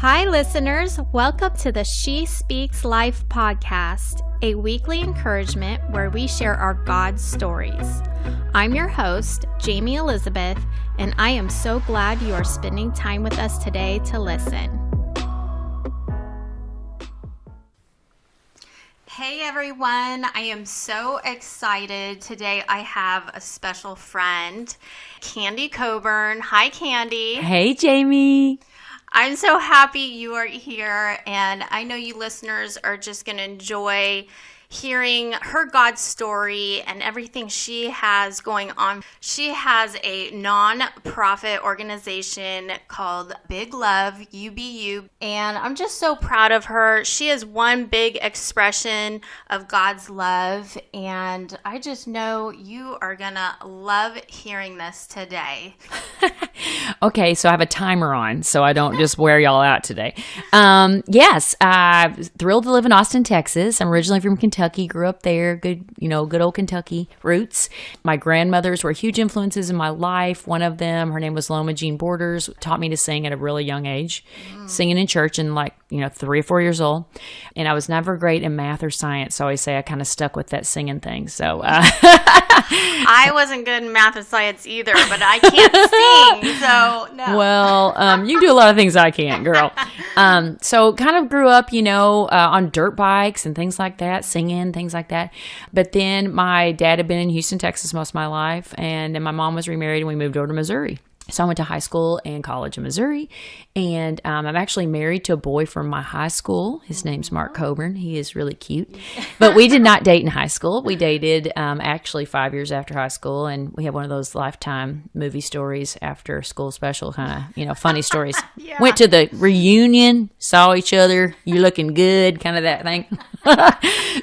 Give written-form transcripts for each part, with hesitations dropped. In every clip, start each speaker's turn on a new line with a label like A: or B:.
A: Hi, listeners. Welcome to the She Speaks Life podcast, a weekly encouragement where we share our God stories. I'm your host, Jayme Elizabeth, and I am so glad you are spending time with us today to listen. Hey everyone, I am so excited. Today I have a special friend, Candy Coburn. Hi, Candy.
B: Hey, Jayme.
A: I'm so happy you are here, and I know you listeners are just going to enjoy hearing her God story and everything she has going on. She has a non-profit organization called Big Love UBU, and I'm just so proud of her. She is one big expression of God's love, and I just know you are going to love hearing this today.
B: Okay, so I have a timer on, so I don't just wear y'all out today. Yes, I'm thrilled to live in Austin, Texas. I'm originally from Kentucky, grew up there, good old Kentucky roots. My grandmothers were huge influences in my life. One of them, her name was Loma Jean Borders, taught me to sing at a really young age, singing in church and 3 or 4 years old. And I was never great in math or science, so I always say I kind of stuck with that singing thing. So
A: I wasn't good in math and science either, but I can't sing, so no.
B: Well, you can do a lot of things I can't, girl. So kind of grew up, on dirt bikes and things like that, singing, things like that. But then my dad had been in Houston, Texas most of my life, and then my mom was remarried and we moved over to Missouri. So I went to high school and college in Missouri, and I'm actually married to a boy from my high school. His name's Mark Coburn. He is really cute, but we did not date in high school. We dated actually 5 years after high school, and we had one of those Lifetime movie stories after school special kind of, funny stories. Yeah. Went to the reunion, saw each other, you looking good, kind of that thing.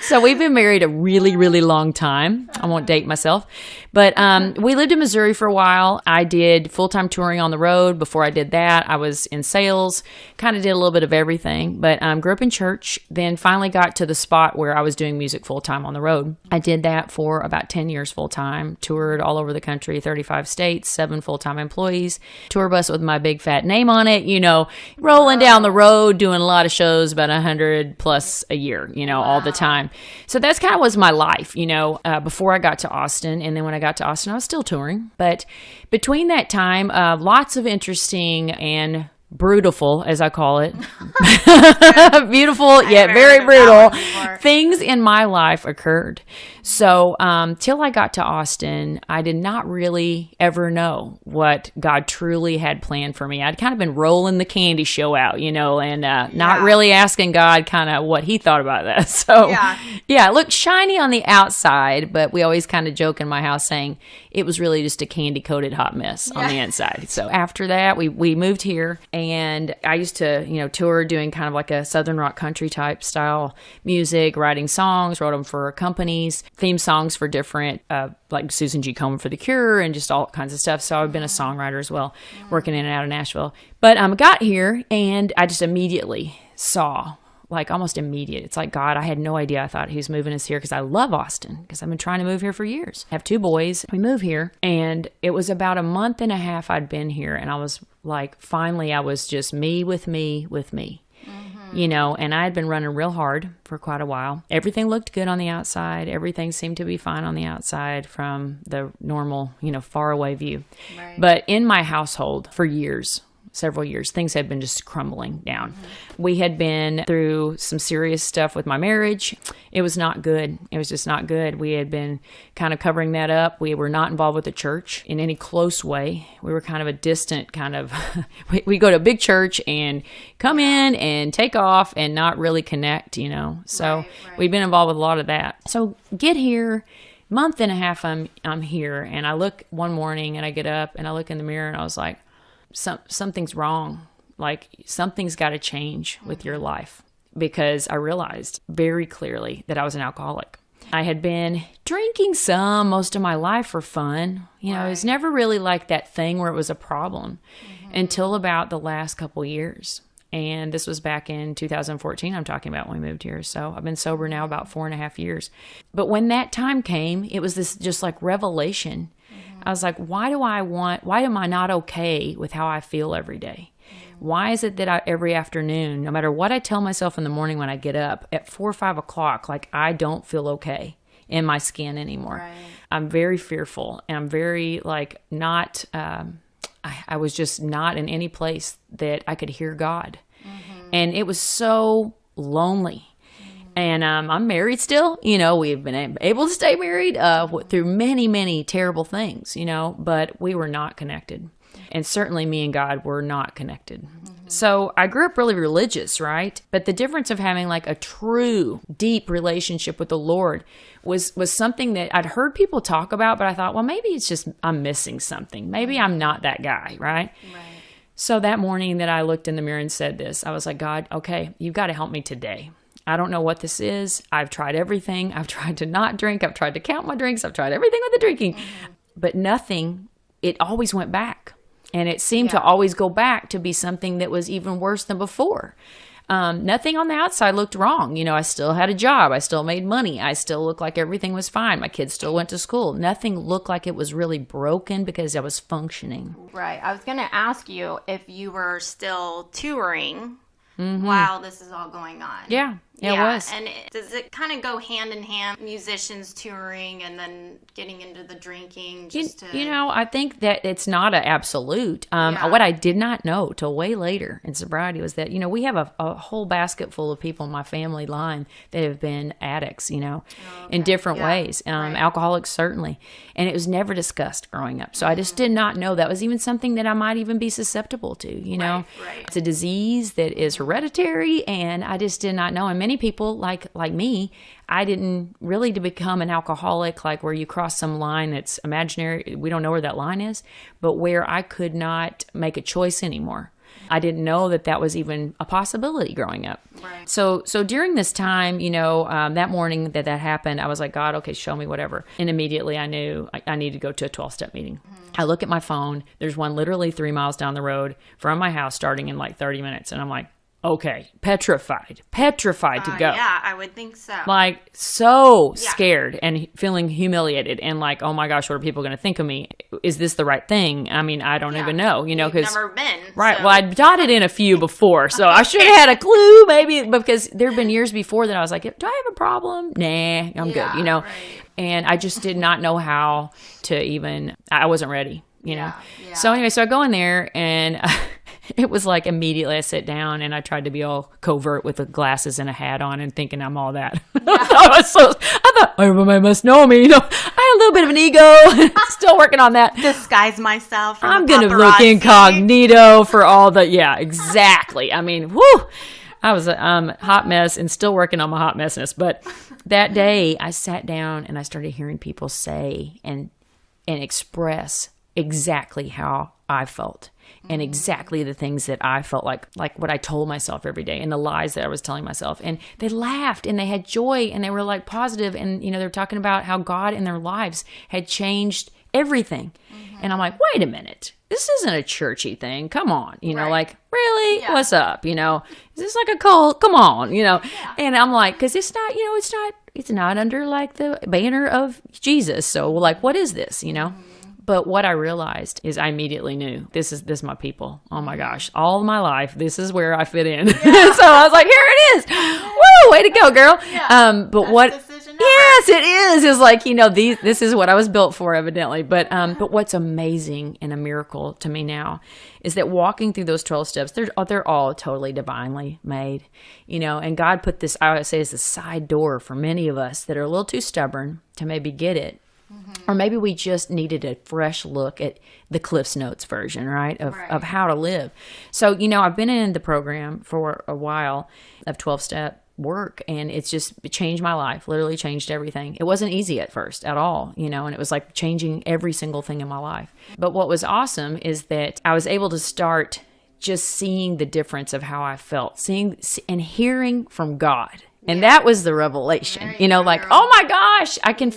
B: So we've been married a really, really long time. I won't date myself, but we lived in Missouri for a while. I did full-time touring on the road. Before I did that, I was in sales, kind of did a little bit of everything, but grew up in church, then finally got to the spot where I was doing music full-time on the road. I did that for about 10 years full-time, toured all over the country, 35 states, 7 full-time employees, tour bus with my big fat name on it, rolling down the road, doing a lot of shows, about 100 plus a year, all the time. So that's kind of was my life, before I got to Austin. And then when I got to Austin, I was still touring. But between that time, lots of interesting and brutal, as I call it, beautiful yet very brutal things in my life occurred. So till I got to Austin, I did not really ever know what God truly had planned for me. I'd kind of been rolling the candy show out, and not really asking God kind of what he thought about that. So yeah, it looked shiny on the outside, but we always kind of joke in my house saying it was really just a candy-coated hot mess on the inside. So after that, we moved here, and I used to, tour doing kind of like a Southern rock country type style music, writing songs, wrote them for companies, theme songs for different, like Susan G. Komen for The Cure and just all kinds of stuff. So I've been a songwriter as well, working in and out of Nashville. But I got here and I just immediately saw, almost immediate. It's like, God, I had no idea. I thought he was moving us here because I love Austin, because I've been trying to move here for years. I have 2 boys. We moved here, and it was about a month and a half I'd been here, and I was like, finally, I was just me with me with me. And I had been running real hard for quite a while. Everything looked good on the outside. Everything seemed to be fine on the outside from the normal, far away view. Right. But in my household for years, several years, things had been just crumbling down. We had been through some serious stuff with my marriage. It was not good. It was just not good. We had been kind of covering that up. We were not involved with the church in any close way. We were kind of a distant kind of, we go to a big church and come in and take off and not really connect, So right. We've been involved with a lot of that. So get here. Month and a half I'm here, and I look one morning and I get up and I look in the mirror and I was like, something's wrong. Something's got to change with your life, because I realized very clearly that I was an alcoholic. I had been drinking some most of my life for fun. It was never really like that thing where it was a problem until about the last couple years. And this was back in 2014, I'm talking about when we moved here. So I've been sober now about 4.5 years. But when that time came, it was this just like revelation I was like, why am I not okay with how I feel every day? Why is it that every afternoon, no matter what I tell myself in the morning when I get up at 4 or 5 o'clock, like I don't feel okay in my skin anymore. Right. I'm very fearful, and I'm very like not, I was just not in any place that I could hear God. And it was so lonely. And I'm married still. We've been able to stay married through many, many terrible things, but we were not connected. And certainly me and God were not connected. So I grew up really religious, right? But the difference of having like a true, deep relationship with the Lord was something that I'd heard people talk about, but I thought, well, maybe it's just I'm missing something. Maybe I'm not that guy, right? So that morning that I looked in the mirror and said this, I was like, God, okay, you've got to help me today. I don't know what this is. I've tried everything. I've tried to not drink. I've tried to count my drinks. I've tried everything with the drinking. But nothing, it always went back. And it seemed to always go back to be something that was even worse than before. Nothing on the outside looked wrong. I still had a job. I still made money. I still looked like everything was fine. My kids still went to school. Nothing looked like it was really broken because I was functioning.
A: Right. I was going to ask you if you were still touring while this is all going on.
B: Yeah. It was.
A: And does it kind of go hand in hand, musicians touring and then getting into the drinking?
B: I think that it's not an absolute. What I did not know till way later in sobriety was that, we have a whole basket full of people in my family line that have been addicts, in different ways. Alcoholics, certainly. And it was never discussed growing up. So I just did not know that was even something that I might even be susceptible to, Right. It's a disease that is hereditary, and I just did not know. And many people like me, I didn't really to become an alcoholic, like where you cross some line that's imaginary. We don't know where that line is, but where I could not make a choice anymore. I didn't know that was even a possibility growing up. Right. So during this time, that morning that happened, I was like, God, okay, show me whatever. And immediately I knew I needed to go to a 12-step meeting. I look at my phone. There's one literally 3 miles down the road from my house starting in like 30 minutes. And I'm like, okay, petrified to go.
A: Yeah, I would think so.
B: Like so scared and feeling humiliated and like, oh my gosh, what are people going to think of me? Is this the right thing? I mean, I don't even know,
A: You've never been.
B: Right. So. Well, I'd dotted in a few before, so I should have had a clue maybe, because there've been years before that I was like, do I have a problem? Nah, I'm good, Right. And I just did not know how to even, I wasn't ready, Yeah. So anyway, so I go in there and it was like immediately I sit down and I tried to be all covert with the glasses and a hat on and thinking I'm all that. Yeah. I thought everybody must know me. I had a little bit of an ego. Still working on that.
A: Disguise myself.
B: I'm going to look incognito for all the, exactly. I mean, whoo. I was a hot mess and still working on my hot messness. But that day I sat down and I started hearing people say and express exactly how I felt and exactly the things that I felt like what I told myself every day and the lies that I was telling myself. And they laughed and they had joy and they were like positive. And, they were talking about how God in their lives had changed everything. And I'm like, wait a minute, this isn't a churchy thing. Come on. Like, really? Yeah. What's up? Is this like a cult? Come on, Yeah. And I'm like, cause it's not, it's not under like the banner of Jesus. So like, what is this, But what I realized is I immediately knew this is my people. Oh my gosh. All my life, this is where I fit in. Yeah. So I was like, here it is. Woo, way to go, girl. Yeah. But best what decision ever. Yes, it is. It's like, this is what I was built for, evidently. But what's amazing and a miracle to me now is that walking through those 12 steps, they're all totally divinely made. And God put this, I would say, as a side door for many of us that are a little too stubborn to maybe get it. Or maybe we just needed a fresh look at the Cliff's Notes version, right? Of how to live. So, I've been in the program for a while of 12-step work, and it's just changed my life, literally changed everything. It wasn't easy at first at all, and it was like changing every single thing in my life. But what was awesome is that I was able to start just seeing the difference of how I felt, seeing and hearing from God. And that was the revelation, like, oh my gosh, I can,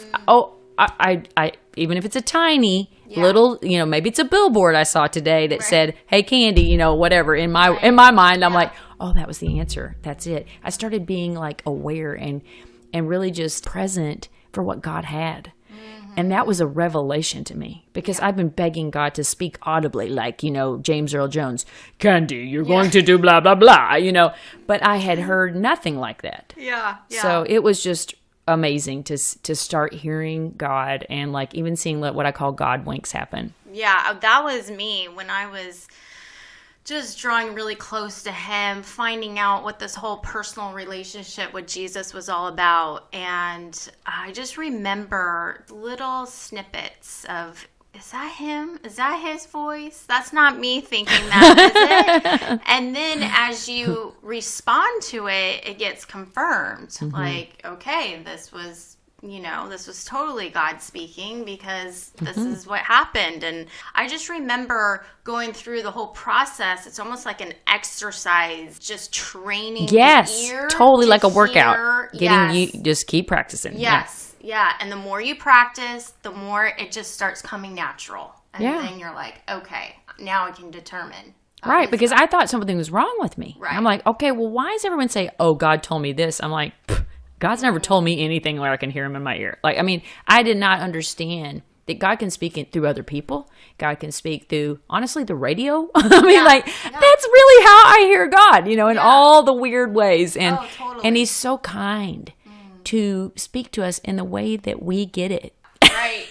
B: I even if it's a tiny little, maybe it's a billboard I saw today that said, hey, Candy, whatever. In my mind, I'm like, oh, that was the answer. That's it. I started being like aware and really just present for what God had. And that was a revelation to me because I've been begging God to speak audibly, like, James Earl Jones, Candy, you're going to do blah, blah, blah, but I had heard nothing like that.
A: Yeah.
B: So it was just amazing to start hearing God and like even seeing what I call God winks happen.
A: Yeah, that was me when I was just drawing really close to him, finding out what this whole personal relationship with Jesus was all about. And I just remember little snippets of, is that him? Is that his voice? That's not me thinking that, is it? And then as you respond to it, it gets confirmed. Like, okay, this was totally God speaking because this is what happened. And I just remember going through the whole process. It's almost like an exercise, just training the ear.
B: Totally like a workout.
A: You
B: just keep practicing.
A: Yes. Yeah. And the more you practice, the more it just starts coming natural. And then you're like, okay, now I can determine.
B: Right, because I thought something was wrong with me.
A: Right.
B: I'm like, okay, well, why does everyone say, oh, God told me this? I'm like, God's never told me anything where I can hear him in my ear. Like, I mean, I did not understand that God can speak through other people. God can speak through, honestly, the radio. That's really how I hear God, in all the weird ways. And
A: totally.
B: And he's so kind to speak to us in the way that we get it.
A: Right.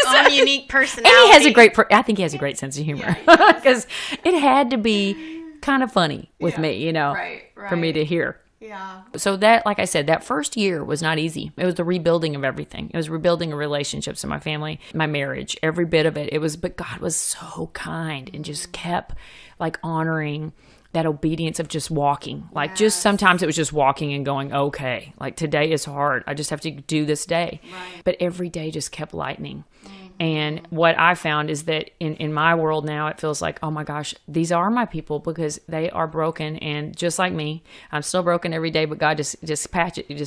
A: Our own unique personality.
B: And he has I think he has a great sense of humor. Because it had to be kind of funny with me, for me to hear.
A: Yeah.
B: So that, like I said, that first year was not easy. It was the rebuilding of everything. It was rebuilding of relationships in my family, my marriage, every bit of it. But God was so kind and just kept like honoring that obedience of just walking. Like just sometimes it was just walking and going, okay, like today is hard. I just have to do this day. Right. But every day just kept lightening. And what I found is that in my world now, it feels like, oh my gosh, these are my people because they are broken. And just like me, I'm still broken every day, but God just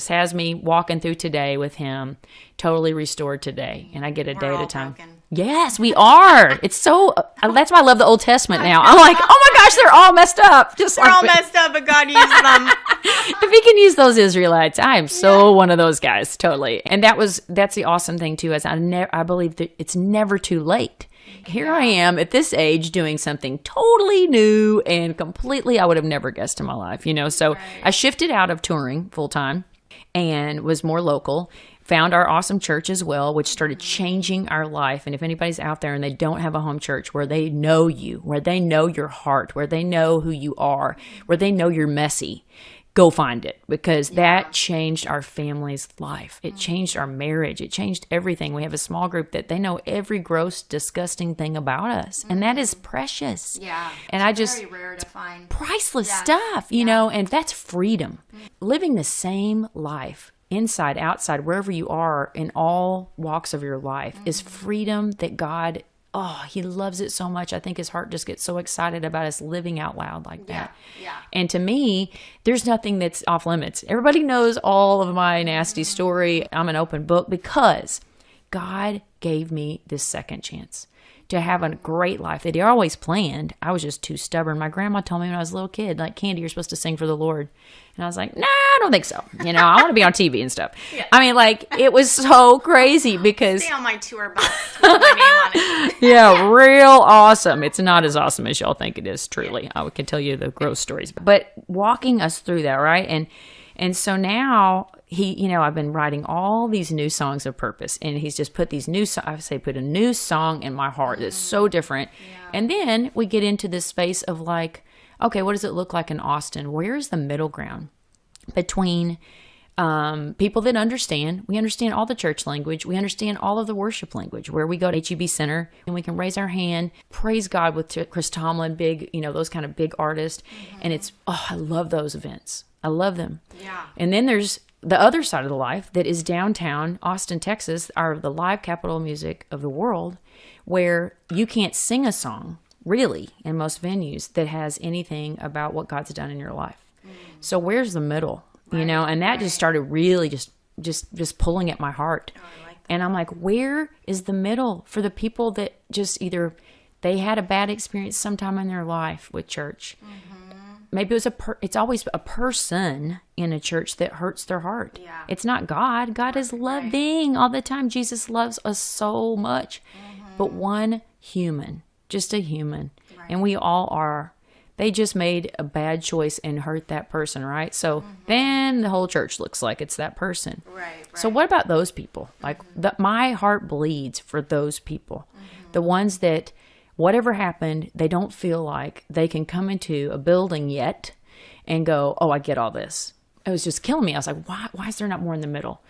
B: has me walking through today with him, totally restored today. And I get a day at a time. Broken. Yes, we are. It's so, that's why I love the Old Testament now. I'm like, oh my gosh, they're all messed up.
A: They're all messed up, but God used them.
B: If he can use those Israelites, I am so one of those guys, totally. And that's the awesome thing too, is I believe that it's never too late. Here I am at this age doing something totally new and completely I would have never guessed in my life, So I shifted out of touring full time and was more local. Found our awesome church as well, which started changing our life. And if anybody's out there and they don't have a home church where they know you, where they know your heart, where they know who you are, where they know you're messy, go find it, because that changed our family's life. It changed our marriage. It changed everything. We have a small group that they know every gross, disgusting thing about us. And that is precious.
A: Yeah.
B: And
A: it's very rare to find.
B: Priceless stuff, and that's freedom. Living the same life, inside, outside, wherever you are, in all walks of your life, is freedom that God, he loves it so much. I think his heart just gets so excited about us living out loud like that. Yeah. And to me, there's nothing that's off limits. Everybody knows all of my nasty story. I'm an open book because God gave me this second chance to have a great life that he always planned. I was just too stubborn. My grandma told me when I was a little kid, like, Candy, you're supposed to sing for the Lord. And I was like, nah, I don't think so. I want to be on TV and stuff. Yeah. I mean, like, it was so crazy because...
A: Stay on my tour bus with my name on it.
B: Yeah, real awesome. It's not as awesome as y'all think it is, truly. Yeah. I can tell you the gross stories. But walking us through that, right? And so now... I've been writing all these new songs of purpose, and he's just put these put a new song in my heart that's so different. Yeah. And then we get into this space of like, okay, what does it look like in Austin? Where is the middle ground between people that understand? We understand all the church language. We understand all of the worship language, where we go to HEB Center and we can raise our hand, praise God with Chris Tomlin, big, those kind of big artists. And it's, I love those events. I love them. Yeah. And then there's the other side of the life that is downtown Austin, Texas, are the live capital music of the world, where you can't sing a song really in most venues that has anything about what God's done in your life. So where's the middle? Right. And that just started really just pulling at my heart. Oh, I like that. And I'm like, where is the middle for the people that just either they had a bad experience sometime in their life with church, maybe it was it's always a person in a church that hurts their heart.
A: Yeah.
B: It's not God. God is loving all the time. Jesus loves us so much. But one human, just a human, and we all are. They just made a bad choice and hurt that person, right? So then the whole church looks like it's that person.
A: Right.
B: So what about those people? Like my heart bleeds for those people. The ones that whatever happened, they don't feel like they can come into a building yet and go, oh, I get all this. It was just killing me. I was like, why is there not more in the middle?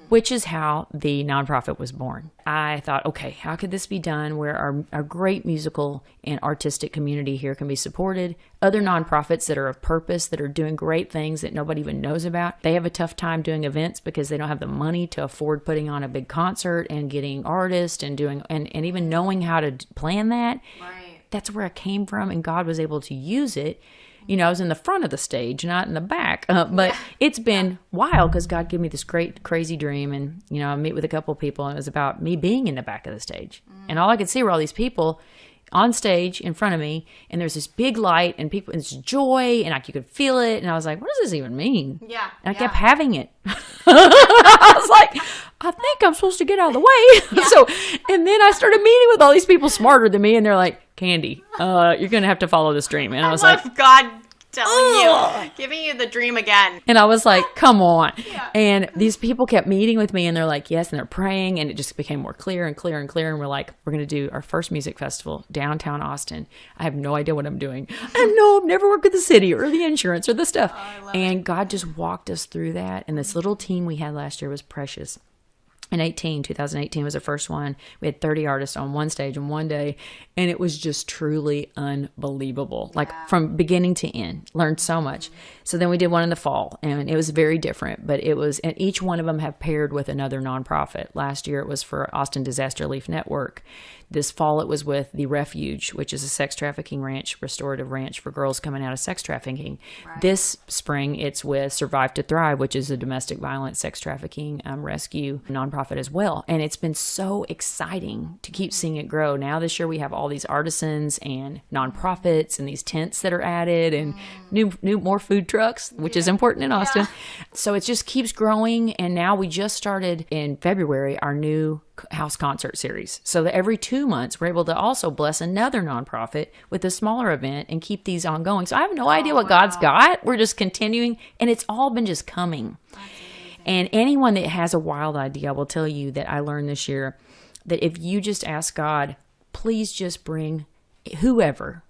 B: Which is how the nonprofit was born. I thought, okay, how could this be done where our great musical and artistic community here can be supported? Other nonprofits that are of purpose, that are doing great things that nobody even knows about, they have a tough time doing events because they don't have the money to afford putting on a big concert and getting artists and doing and even knowing how to plan that.
A: Right.
B: That's where I came from, and God was able to use it. You know, I was in the front of the stage, not in the back. But it's been wild because God gave me this great, crazy dream. And, you know, I meet with a couple of people, and it was about me being in the back of the stage. And all I could see were all these people on stage in front of me. And there's this big light and people, and it's joy, and like you could feel it. And I was like, what does this even mean?
A: Yeah.
B: And I kept having it. I was like, I think I'm supposed to get out of the way. So, and then I started meeting with all these people smarter than me, and they're like, Candy, you're going to have to follow this dream. And I was like,
A: God telling you, giving you the dream again.
B: And I was like, come on. Yeah. And these people kept meeting with me, and they're like, yes, and they're praying, and it just became more clear and clear and clear. And we're like, we're going to do our first music festival downtown Austin. I have no idea what I'm doing. I've never worked with the city or the insurance or the stuff. And God just walked us through that. And this little team we had last year was precious. In 2018 was the first one. We had 30 artists on one stage in one day, and it was just truly unbelievable. Like from beginning to end, learned so much. So then we did one in the fall, and it was very different, but it was, and each one of them have paired with another nonprofit. Last year it was for Austin Disaster Relief Network. This fall it was with The Refuge, which is a sex trafficking ranch, restorative ranch for girls coming out of sex trafficking. Right. This spring it's with Survive to Thrive, which is a domestic violence sex trafficking rescue nonprofit as well. And it's been so exciting to keep seeing it grow. Now this year we have all these artisans and nonprofits and these tents that are added and new more food trucks, which is important in Austin. So it just keeps growing. And now we just started in February our new house concert series. So that every 2 months we're able to also bless another nonprofit with a smaller event and keep these ongoing. So I have no idea what God's got. We're just continuing, and it's all been just coming. And anyone that has a wild idea will tell you that I learned this year that if you just ask God, please just bring whoever,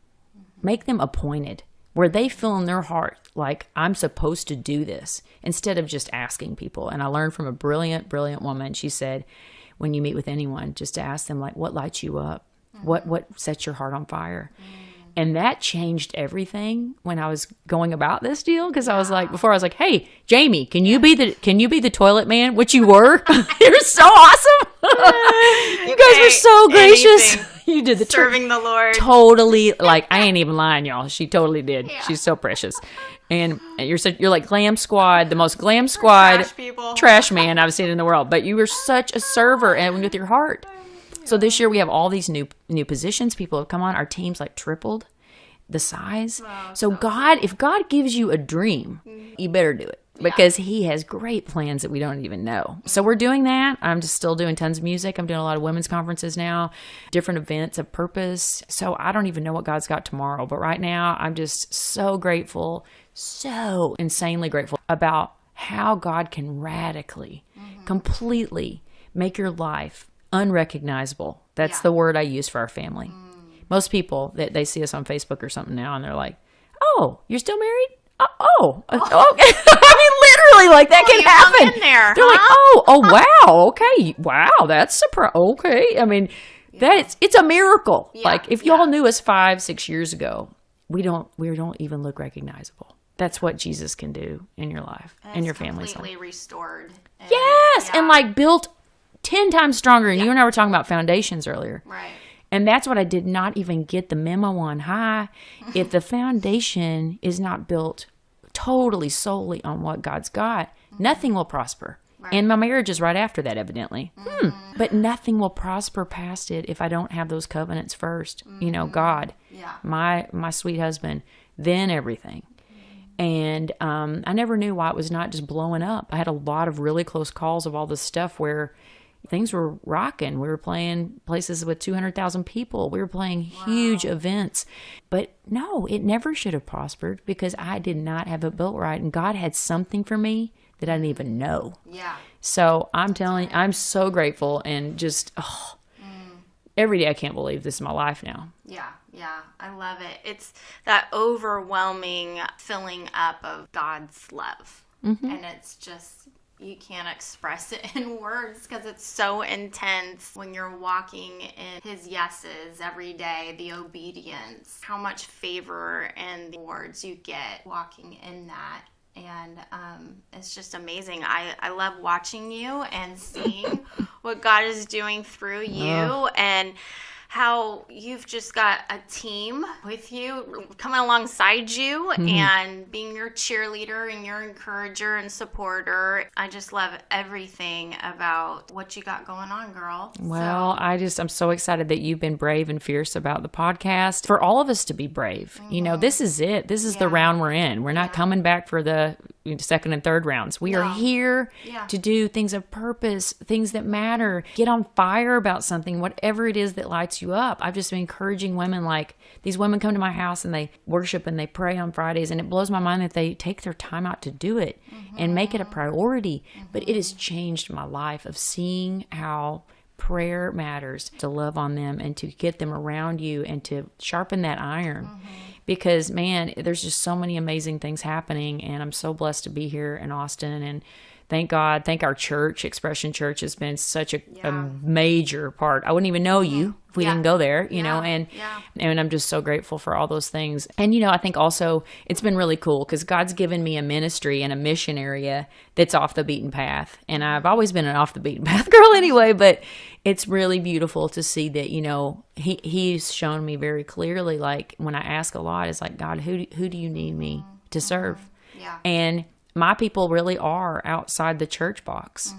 B: make them appointed, where they feel in their heart like I'm supposed to do this, instead of just asking people. And I learned from a brilliant, brilliant woman. She said, when you meet with anyone, just to ask them, like, what lights you up? What sets your heart on fire? And that changed everything when I was going about this deal. Because I was like, before I was like, hey, Jayme, can you be the toilet man? Which you were. You're so awesome. You guys were so gracious. You did the
A: serving the Lord.
B: Totally. Like, I ain't even lying, y'all. She totally did. Yeah. She's so precious. And you're like glam squad, the most glam squad trash man I've seen in the world. But you were such a server and with your heart. So this year we have all these new positions. People have come on. Our team's like tripled the size. Wow, so God, if God gives you a dream, you better do it. Because he has great plans that we don't even know. So we're doing that. I'm just still doing tons of music. I'm doing a lot of women's conferences now, different events of purpose. So I don't even know what God's got tomorrow. But right now, I'm just so grateful, so insanely grateful about how God can radically, completely make your life unrecognizable. That's the word I use for our family. Most people, that they see us on Facebook or something now, and they're like, oh, you're still married? Okay. I mean, literally, like that can happen. They're like, wow, okay, wow, that's surprise. Okay, I mean, it's a miracle. Yeah. Like if y'all knew us 5-6 years ago, we don't even look recognizable. That's what Jesus can do in your life and your family's life.
A: Completely restored.
B: And like built 10 times stronger. And you and I were talking about foundations earlier,
A: right?
B: And that's what I did not even get the memo on. If the foundation is not built totally solely on what God's got, nothing will prosper. Right. And my marriage is right after that, evidently. But nothing will prosper past it if I don't have those covenants first. You know, God, my sweet husband, then everything. And I never knew why it was not just blowing up. I had a lot of really close calls of all this stuff where things were rocking. We were playing places with 200,000 people. We were playing huge events. But no, it never should have prospered because I did not have it built right. And God had something for me that I didn't even know.
A: Yeah.
B: So I'm telling you, I'm so grateful and just, every day I can't believe this is my life now.
A: Yeah. Yeah, I love it. It's that overwhelming filling up of God's love. Mm-hmm. And it's just, you can't express it in words because it's so intense when you're walking in his yeses every day, the obedience, how much favor and the rewards you get walking in that. And it's just amazing. I love watching you and seeing what God is doing through you and how you've just got a team with you coming alongside you and being your cheerleader and your encourager and supporter. I just love everything about what you got going on, girl.
B: Well, I'm so excited that you've been brave and fierce about the podcast. For all of us to be brave. You know, this is it. This is the round we're in. We're not coming back for the second and third rounds. We are here to do things of purpose, things that matter. Get on fire about something, whatever it is that lights you up. I've just been encouraging women, like these women come to my house and they worship and they pray on Fridays, and it blows my mind that they take their time out to do it and make it a priority. But it has changed my life of seeing how prayer matters, to love on them and to get them around you and to sharpen that iron. Because, man, there's just so many amazing things happening, and I'm so blessed to be here in Austin. And thank God, thank our church. Expression Church has been such a major part. I wouldn't even know you if we didn't go there, you know, and I'm just so grateful for all those things. And, you know, I think also it's been really cool because God's given me a ministry and a mission area that's off the beaten path. And I've always been an off the beaten path girl anyway, but it's really beautiful to see that, you know, he's shown me very clearly, like when I ask a lot, it's like, God, who do you need me to serve?
A: Yeah.
B: And my people really are outside the church box.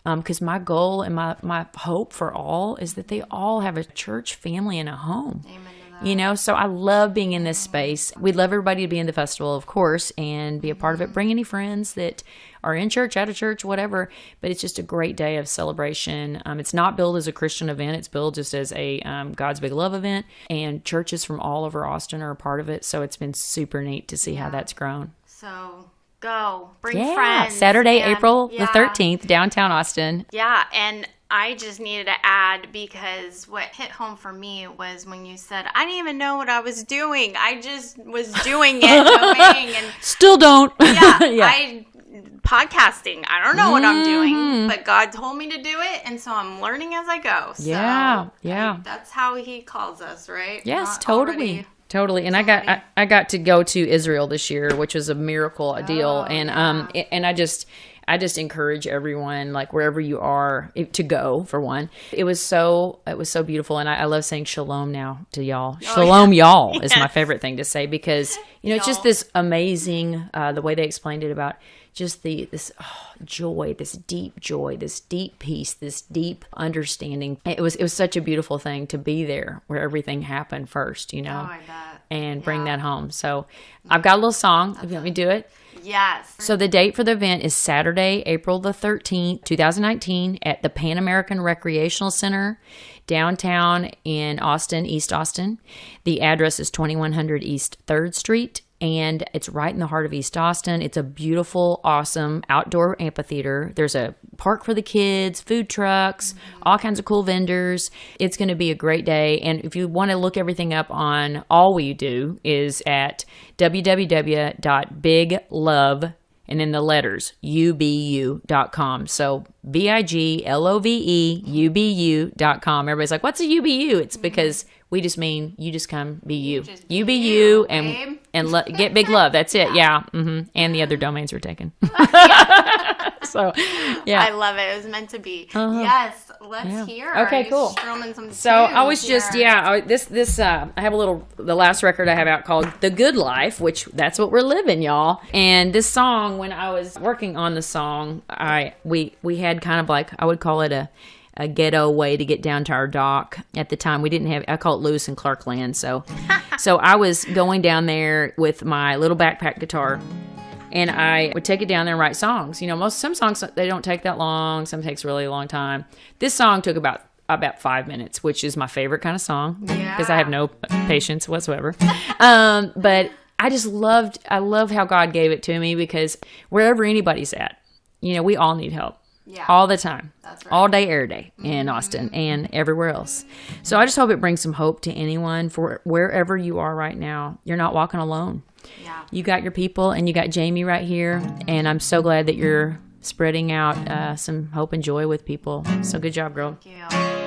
B: Because my goal and my hope for all is that they all have a church family and a home.
A: Amen to that.
B: You know, so I love being in this space. We'd love everybody to be in the festival, of course, and be a part of it. Bring any friends that are in church, out of church, whatever. But it's just a great day of celebration. It's not billed as a Christian event. It's billed just as a God's Big Love event. And churches from all over Austin are a part of it. So it's been super neat to see how that's grown.
A: So go. Bring friends.
B: Saturday, April the 13th, downtown Austin.
A: Yeah, and I just needed to add, because what hit home for me was when you said, I didn't even know what I was doing. I just was doing it, obeying, and
B: still don't.
A: Podcasting. I don't know what I'm doing, but God told me to do it, and so I'm learning as I go. So that's how he calls us, right?
B: Yes, totally. Totally. And I got to go to Israel this year, which was a miracle, a deal. And and I just encourage everyone, like wherever you are, to go, for one. It was so beautiful. And I love saying shalom now to y'all. Shalom, y'all is my favorite thing to say, because, you know, it's just this amazing, the way they explained it about just this joy, this deep peace, this deep understanding. It was such a beautiful thing to be there where everything happened first, you know, and bring that home. So I've got a little song. If you want me to do it.
A: Yes.
B: So the date for the event is Saturday, April the 13th, 2019 at the Pan American Recreational Center, downtown in Austin, East Austin. The address is 2100 East 3rd Street, and it's right in the heart of East Austin. It's a beautiful, awesome outdoor amphitheater. There's a park for the kids, food trucks, all kinds of cool vendors. It's going to be a great day. And if you want to look everything up on all we do is at www.biglove, and then the letters, ubu.com. So BIGLOVEUBU.com. Everybody's like, what's a UBU? It's because we just mean you just come be you. You be you and get big love. That's it. Yeah. And the other domains are taken. So, yeah.
A: I love it. It was meant to be. Yes. Let's hear.
B: Okay, cool. So I was just, I have the last record I have out called The Good Life, which that's what we're living, y'all. And this song, when I was working on the song, we had kind of like, I would call it a a ghetto way to get down to our dock. At the time, we didn't have, I call it Lewis and Clark land. So I was going down there with my little backpack guitar, and I would take it down there and write songs. Some songs, they don't take that long. Some takes a really long time. This song took about 5 minutes, which is my favorite kind of song because I have no patience whatsoever. But I love how God gave it to me, because wherever anybody's at, we all need help. Yeah. All the time. That's right. All day, every day in Austin and everywhere else. So I just hope it brings some hope to anyone, for wherever you are right now. You're not walking alone. Yeah. You got your people, and you got Jayme right here. And I'm so glad that you're spreading out some hope and joy with people. So good job, girl.
A: Thank you.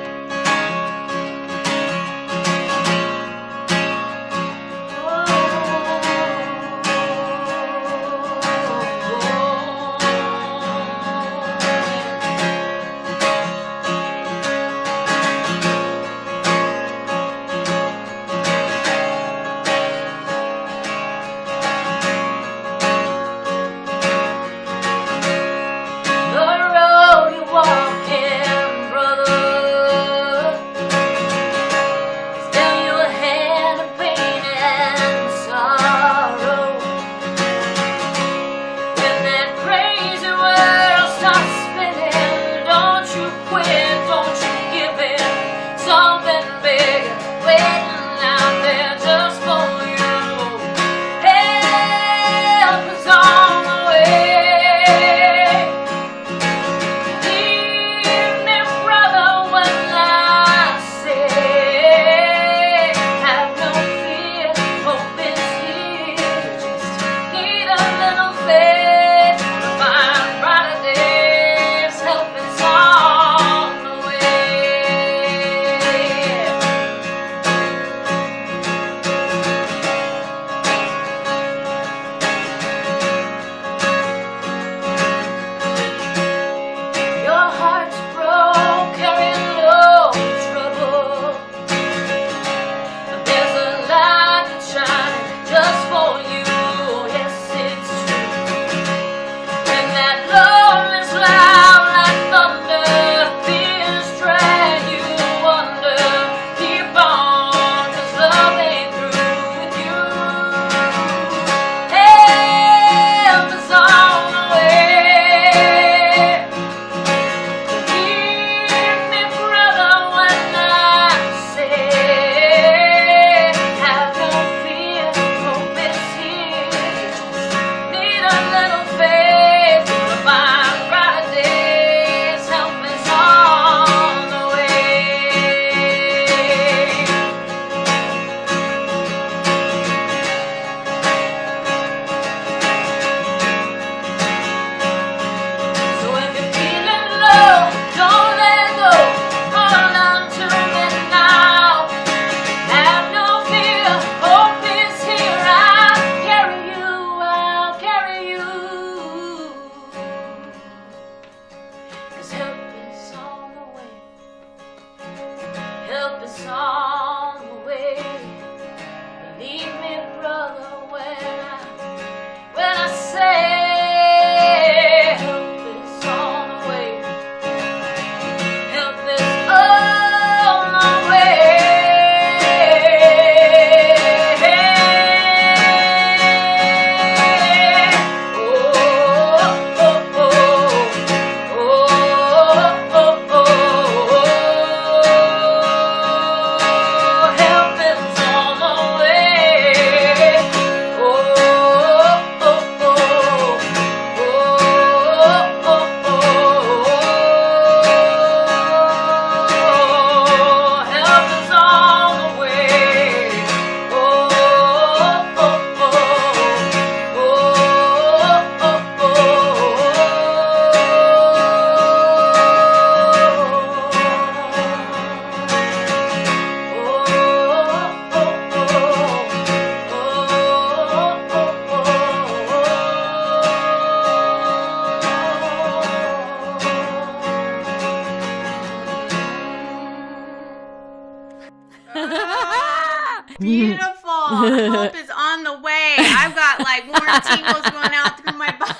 A: Beautiful. Hope is on the way. I've got like warm tingles going out through my body.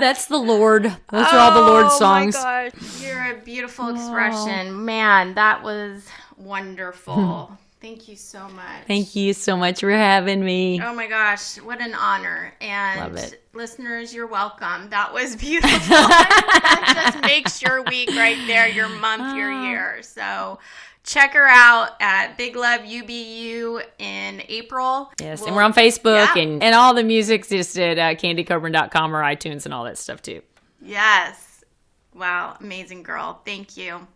B: That's the Lord. Those are all the Lord's songs.
A: Oh my gosh. You're a beautiful beautiful expression. Man, that was wonderful. Thank you so much.
B: Thank you so much for having me.
A: Oh my gosh, what an honor. And
B: Love it.
A: Listeners, you're welcome. That was beautiful. That just makes your week right there, your month, your year. So check her out at Big Love UBU in April.
B: Yes, and we're on Facebook and all the music's just at candycoburn.com or iTunes and all that stuff too.
A: Yes. Wow, amazing girl. Thank you.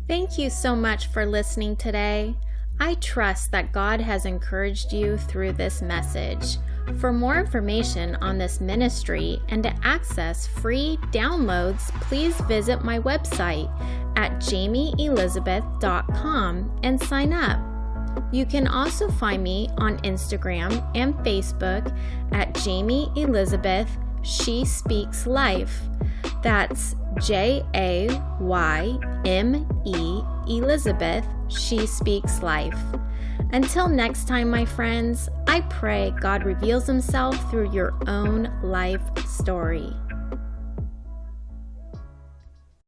A: Thank you so much for listening today. I trust that God has encouraged you through this message. For more information on this ministry and to access free downloads, please visit my website at jaymeelizabeth.com and sign up. You can also find me on Instagram and Facebook at Jayme Elizabeth She Speaks Life. That's JAYME Elizabeth She Speaks Life. Until next time, my friends, I pray God reveals himself through your own life story.